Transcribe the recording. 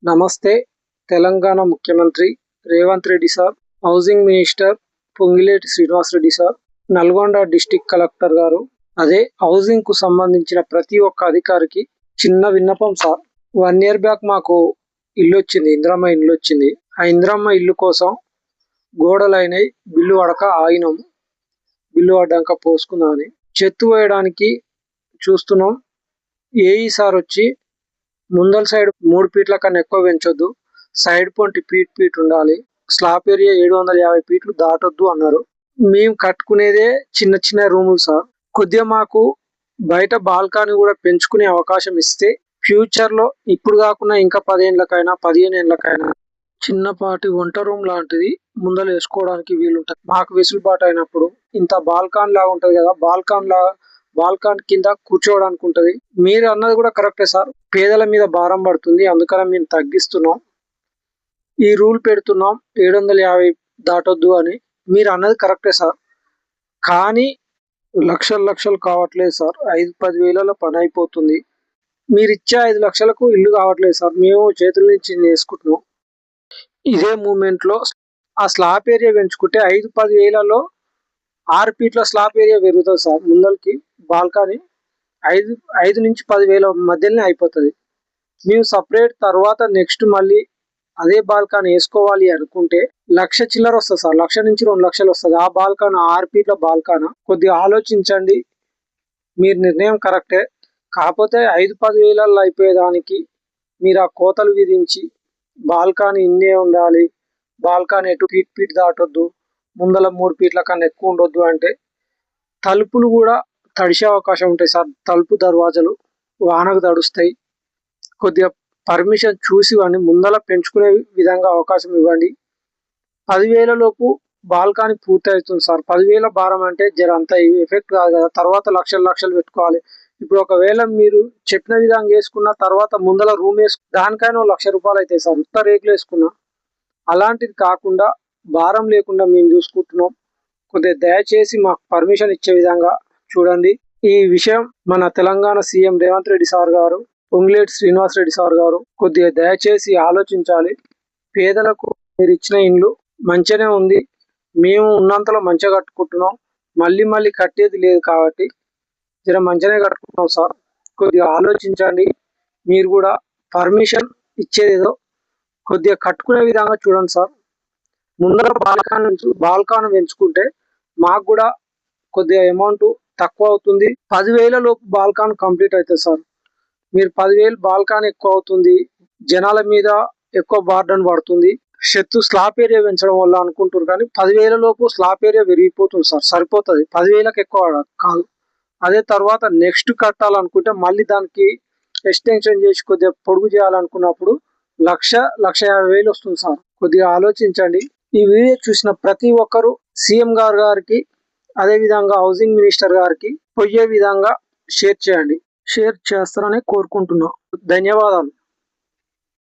నమస్తే. తెలంగాణ ముఖ్యమంత్రి Revanth Reddy sir, housing minister Ponguleti Srinivasa Reddy sir, Nalgonda district collector గారు, అదే హౌసింగ్ కు సంబంధించిన ప్రతి ఒక్క అధికారికి చిన్న విన్నపం సార్. 1 year బ్యాక్ మాకు ఇల్లు వచ్చింది, ఇందిరమ్మ ఇల్లు వచ్చింది. ఆ ఇందిరమ్మ ఇల్లు కోసం గోడలైనవి, బిల్లు పడక ఆగినాం. బిల్లు పడ్డాక పోసుకుందామని చెత్త వేయడానికి చూస్తున్నాం. ఏఈ సార్ వచ్చి ముందల సైడ్ 3 ఫీట్ల కన్నా ఎక్కువ పెంచొద్దు, సైడ్ పొంటి ఫీట్ ఉండాలి, స్లాబ్ ఏరియా 750 ఫీట్లు దాటొద్దు అన్నారు. మేము కట్టుకునేదే చిన్న చిన్న రూములు సార్. కొద్దిగా మాకు బయట బాల్కనీ కూడా పెంచుకునే అవకాశం ఇస్తే ఫ్యూచర్ లో, ఇప్పుడు కాకుండా ఇంకా 10 ఏళ్ళకైనా 15 ఏళ్ళకైనా చిన్నపాటి వంట రూమ్ లాంటిది ముందల వేసుకోవడానికి వీలుంటది. మాకు వెసులుబాటు అయినప్పుడు ఇంత బాల్కాన్ లాగా ఉంటది కదా, బాల్కాన్ కింద కూర్చోవడానికి ఉంటది. మీరు అన్నది కూడా కరెక్టే సార్. పేదల మీద భారం పడుతుంది, అందుకని మేము తగ్గిస్తున్నాం. ఈ రూల్ పెడుతున్నాం 750 దాటొద్దు అని. మీరు అన్నది కరెక్టే సార్, కానీ లక్షలు కావట్లేదు సార్. 5-10 వేలలో పని అయిపోతుంది. మీరు ఇచ్చే 5 లక్షలకు ఇల్లు కావట్లేదు సార్. మేము చేతుల నుంచి వేసుకుంటున్నాం. ఇదే మూమెంట్ లో ఆ స్లాబ్ ఏరియా పెంచుకుంటే 5-10 వేలలో 6 ఫీట్ల స్లాబ్ ఏరియా పెరుగుతుంది సార్. ముందలకి బాల్కనీ 5 నుంచి 10 వేల మధ్యలోనే అయిపోతుంది. మేము సపరేట్ తర్వాత నెక్స్ట్ మళ్ళీ అదే బాల్కనీ వేసుకోవాలి అనుకుంటే 1,00,000 చిల్లర వస్తుంది సార్. 1,00,000 నుంచి 2 లక్షలు వస్తుంది. ఆ బాల్కనీ 6 ఫీట్ల బాల్కనీ కొద్దిగా ఆలోచించండి. మీరు నిర్ణయం కరెక్టే, కాకపోతే 5-10 వేలలో అయిపోయేదానికి మీరు ఆ కోతలు విధించి బాల్కనీ ఇన్నే ఉండాలి, బాల్కనీ ఎటు ఫీట్ దాటొద్దు, ముందల 3 ఫీట్ల కన్నా ఎక్కువ ఉండొద్దు అంటే తలుపులు కూడా తడిసే అవకాశం ఉంటాయి సార్. తలుపు దర్వాజలు వానకు తడుస్తాయి. కొద్దిగా పర్మిషన్ చూసి ఇవ్వండి, ముందల పెంచుకునే విధంగా అవకాశం ఇవ్వండి. 10,000 లోపు బాల్కనీ పూర్తి అవుతుంది సార్. 10,000 భారం అంటే జర అంత ఎఫెక్ట్ కాదు కదా. తర్వాత లక్షలు పెట్టుకోవాలి. ఇప్పుడు ఒకవేళ మీరు చెప్పిన విధంగా వేసుకున్న తర్వాత ముందల రూమ్ దానికైనా 1,00,000 రూపాయలు అవుతాయి సార్. ఉత్త రేకులు వేసుకున్నా. అలాంటిది కాకుండా భారం లేకుండా మేము చూసుకుంటున్నాం. కొద్దిగా దయచేసి మాకు పర్మిషన్ ఇచ్చే విధంగా చూడండి. ఈ విషయం మన తెలంగాణ సీఎం రేవంత్ రెడ్డి సార్ గారు, పొంగిలేటి శ్రీనివాసరెడ్డి సార్ గారు కొద్దిగా దయచేసి ఆలోచించాలి. పేదలకు మీరు ఇచ్చిన ఇండ్లు మంచిగానే ఉంది, మేము ఉన్నంతలో మంచిగా కట్టుకుంటున్నాం, మళ్ళీ కట్టేది లేదు కాబట్టి జర మంచిగానే కట్టుకుంటున్నాం సార్. కొద్దిగా ఆలోచించండి. మీరు కూడా పర్మిషన్ ఇచ్చేదేదో కొద్దిగా కట్టుకునే విధంగా చూడండి సార్. ముందర బాల్కాన్ పెంచుకుంటే మాకు కూడా కొద్దిగా అమౌంట్ తక్కువ అవుతుంది. 10,000 లోపు బాల్కాన్ కంప్లీట్ అవుతుంది సార్. మీరు 10,000 బాల్కాన్ ఎక్కువ అవుతుంది, జనాల మీద ఎక్కువ బార్డన్ పడుతుంది. స్లాబ్ ఏరియా పెంచడం వల్ల అనుకుంటారు, కానీ 10,000 లోపు స్లాబ్ ఏరియా పెరిగిపోతుంది సార్. సరిపోతుంది, 10,000కి ఎక్కువ కాదు. అదే తర్వాత నెక్స్ట్ కట్టాలనుకుంటే మళ్ళీ దానికి ఎక్స్టెన్షన్ చేసి కొద్దిగా పొడుగు చేయాలనుకున్నప్పుడు 1,50,000 వస్తుంది సార్. కొద్దిగా ఆలోచించండి. ఈ వీడియో చూసిన ప్రతి ఒక్కరూ సీఎం గారికి, అదే విధంగా హౌసింగ్ మినిస్టర్ గారికి పోయే విధంగా షేర్ చేయండి. షేర్ చేస్తారని కోరుకుంటున్నాం. ధన్యవాదాలు.